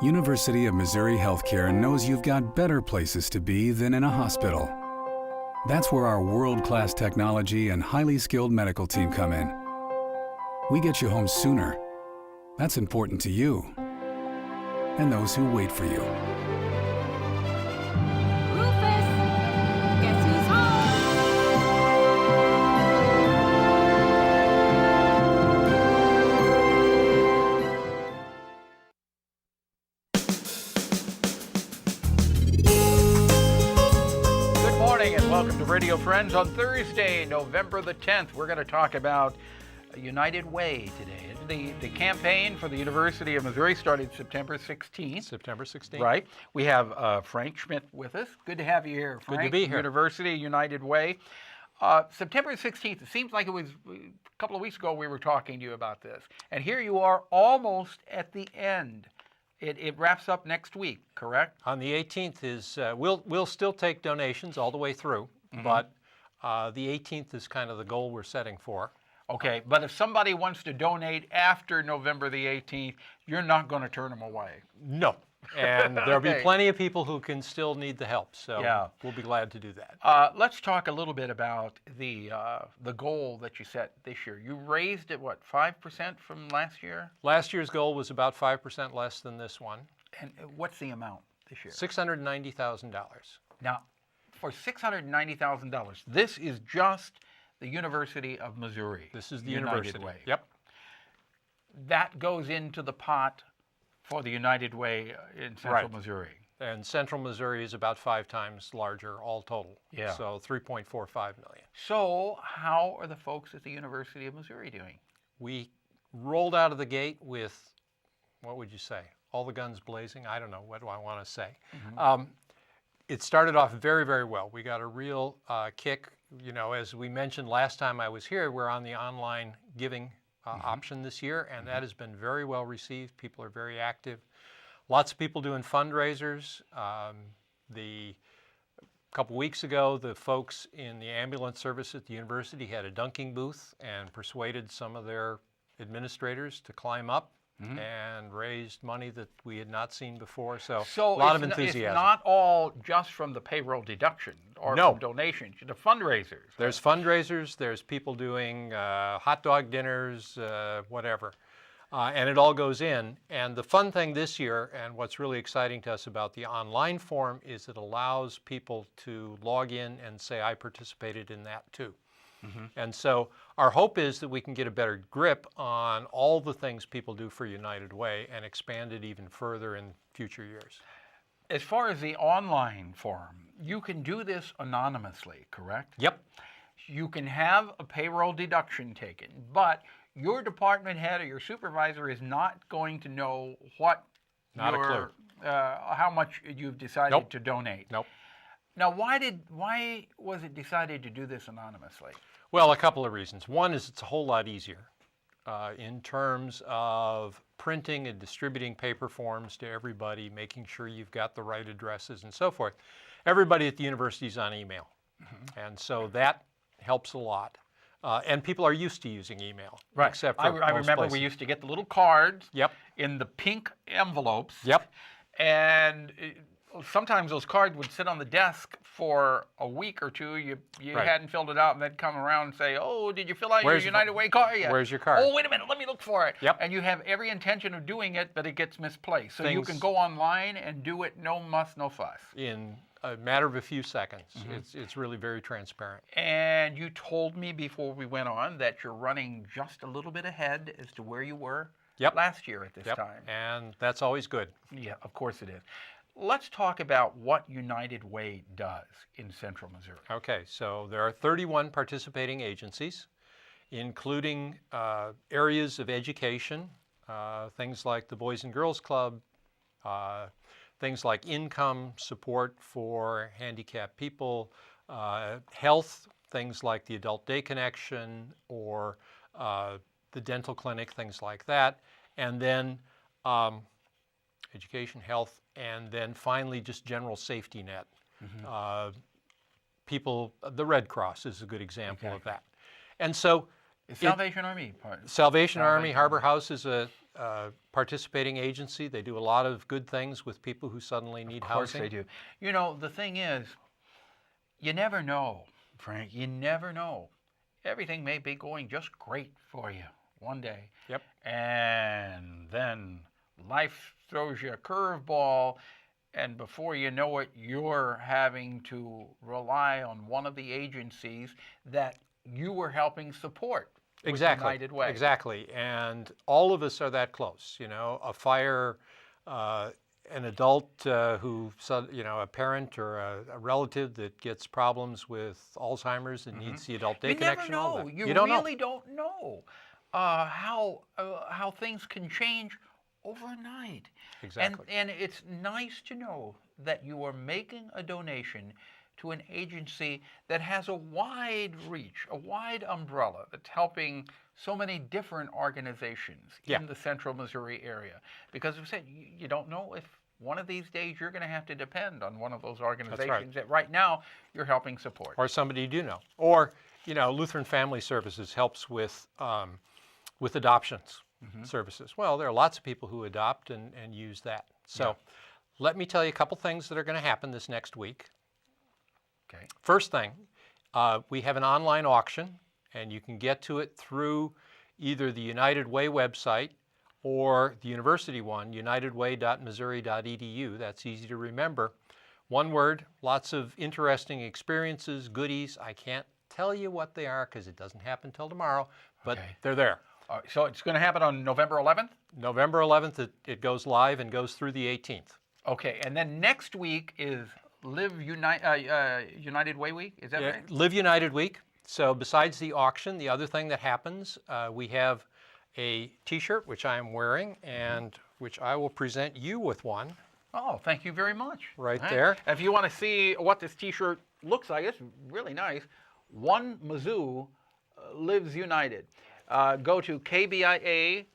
University of Missouri Healthcare knows you've got better places to be than in a hospital. That's where our world-class technology and highly skilled medical team come in. We get you home sooner. That's important to you and those who wait for you. Rufus, guess who's home? Good morning and welcome to Radio Friends on Thursday, November the 10th. We're going to talk about United Way today. The campaign for the University of Missouri started September 16th. September 16th. Right. We have Frank Schmidt with us. Good to have you here, Frank. Good to be here. University United Way. September 16th, it seems like it was a couple of weeks ago we were talking to you about this. And here you are almost at the end. It wraps up next week, correct? On the 18th is, we'll still take donations all the way through, but the 18th is kind of the goal we're setting for. Okay, but if somebody wants to donate after November the 18th, you're not going to turn them away. No. And there'll be Okay. plenty of people who can still need the help, so Yeah. we'll be glad to do that. Let's talk a little bit about the goal that you set this year. You raised it, what, 5% from last year? Last year's goal was about 5% less than this one, And what's the amount this year? $690,000. Now, for $690,000, this is just the University of Missouri. This is the United university. Way. Yep. That goes into the pot for the United Way in Central Right. Missouri. And Central Missouri is about 5 times larger all total. Yeah. So 3.45 million. So how are the folks at the University of Missouri doing? We rolled out of the gate with, what would you say, all the guns blazing? I don't know, what do I want to say? It started off very, very well. We got a real kick. You know, as we mentioned last time I was here, we're on the online giving option this year, and that has been very well received. People are very active. Lots of people doing fundraisers. A couple weeks ago, the folks in the ambulance service at the university had a dunking booth and persuaded some of their administrators to climb up and raised money that we had not seen before. So a lot of enthusiasm. It's not all just from the payroll deduction or No. from donations. The fundraisers. There's fundraisers, there's people doing hot dog dinners, whatever. And it all goes in. And the fun thing this year, and what's really exciting to us about the online form, is it allows people to log in and say, I participated in that too. And so our hope is that we can get a better grip on all the things people do for United Way and expand it even further in future years. As far as the online form, you can do this anonymously, correct? Yep. You can have a payroll deduction taken, but your department head or your supervisor is not going to know what Not a clue. How much you've decided Nope. to donate. Nope. Now, why was it decided to do this anonymously? Well, a couple of reasons. One is it's a whole lot easier in terms of printing and distributing paper forms to everybody, making sure you've got the right addresses and so forth. Everybody at the university is on email, and so that helps a lot. And people are used to using email, except for I most remember places. we used to get the little cards Yep. in the pink envelopes. Yep. And sometimes those cards would sit on the desk for a week or two. You Right. hadn't filled it out, and they'd come around and say, "Oh, did you fill out Where's your your- United Way card yet? where's your card?" Oh, wait a minute, let me look for it." Yep. And you have every intention of doing it, but it gets misplaced. So you Things- can go online and do it, no muss, no fuss. In a matter of a few seconds. It's really very transparent. And you told me before we went on that you're running just a little bit ahead as to where you were Yep. last year at this Yep. time. And that's always good. Yeah, of course it is. Let's talk about what United Way does in Central Missouri. Okay, so there are 31 participating agencies, including areas of education, things like the Boys and Girls Club, things like income support for handicapped people, health, things like the Adult Day Connection or the dental clinic, things like that, and then education, health, and then finally just general safety net. People, the Red Cross is a good example of that. And so The Salvation Army part. Salvation Army, Harbor House is participating agency. They do a lot of good things with people who suddenly need housing. Of course they do. You know, the thing is, you never know, Frank. You never know. Everything may be going just great for you one day. Yep. And then life throws you a curveball, and before you know it, you're having to rely on one of the agencies that you were helping support. Exactly. With United Way. Exactly. And all of us are that close. You know, a fire, an adult who, you know, a parent or a relative that gets problems with Alzheimer's and needs the adult day connection. You never know. All that. You don't really don't know how things can change overnight. Exactly. And it's nice to know that you are making a donation to an agency that has a wide reach, a wide umbrella, that's helping so many different organizations in the central Missouri area. Because as I said, you don't know if one of these days you're going to have to depend on one of those organizations that right now you're helping support. Or somebody you do know. Or, you know, Lutheran Family Services helps with adoptions services. Well, there are lots of people who adopt and use that. So let me tell you a couple things that are going to happen this next week. Okay. First thing, we have an online auction, and you can get to it through either the United Way website or the university one, unitedway.missouri.edu. That's easy to remember. One word, lots of interesting experiences, goodies. I can't tell you what they are because it doesn't happen till tomorrow, but they're there. So it's going to happen on November 11th? November 11th, it goes live and goes through the 18th. Okay, and then next week is United Way Week, is that right? Live United Week. So besides the auction, the other thing that happens, we have a T-shirt, which I am wearing, and which I will present you with one. Oh, thank you very much. Right there. If you want to see what this T-shirt looks like, it's really nice. One Mizzou Lives United. Go to kbia.org,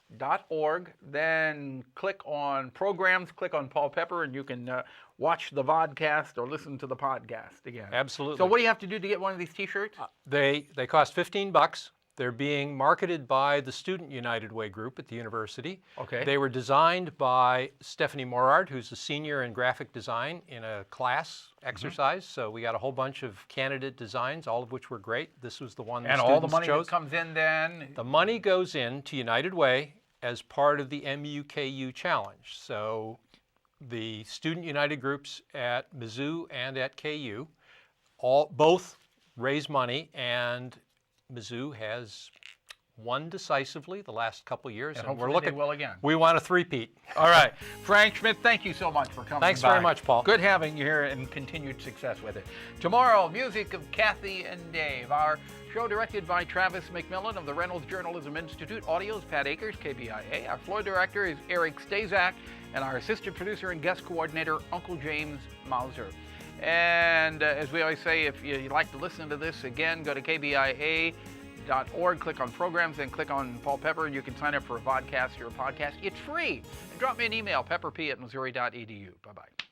then click on programs, click on Paul Pepper, and you can watch the vodcast or listen to the podcast again. Absolutely. So what do you have to do to get one of these T-shirts? They cost $15. They're being marketed by the Student United Way group at the university. Okay. They were designed by Stephanie Morard, who's a senior in graphic design, in a class exercise. So we got a whole bunch of candidate designs, all of which were great. This was the one that And all the students money chose. that comes in then? The money goes in to United Way as part of the MUKU Challenge. So the Student United groups at Mizzou and at KU both raise money, and Mizzou has won decisively the last couple years, And we're hopefully looking. they will again. We want a three-peat. All right. Frank Schmidt, thank you so much for coming Thanks by. very much, Paul. Good having you here, and continued success with it. Tomorrow, music of Kathy and Dave. Our show directed by Travis McMillan of the Reynolds Journalism Institute. Audio is Pat Akers, KBIA. Our floor director is Eric Stazak, and our assistant producer and guest coordinator, Uncle James Mauser. And as we always say, if you'd like to listen to this again, go to kbia.org, click on programs, and click on Paul Pepper, and you can sign up for a vodcast or a podcast. It's free. And drop me an email, pepperp@missouri.edu. Bye-bye.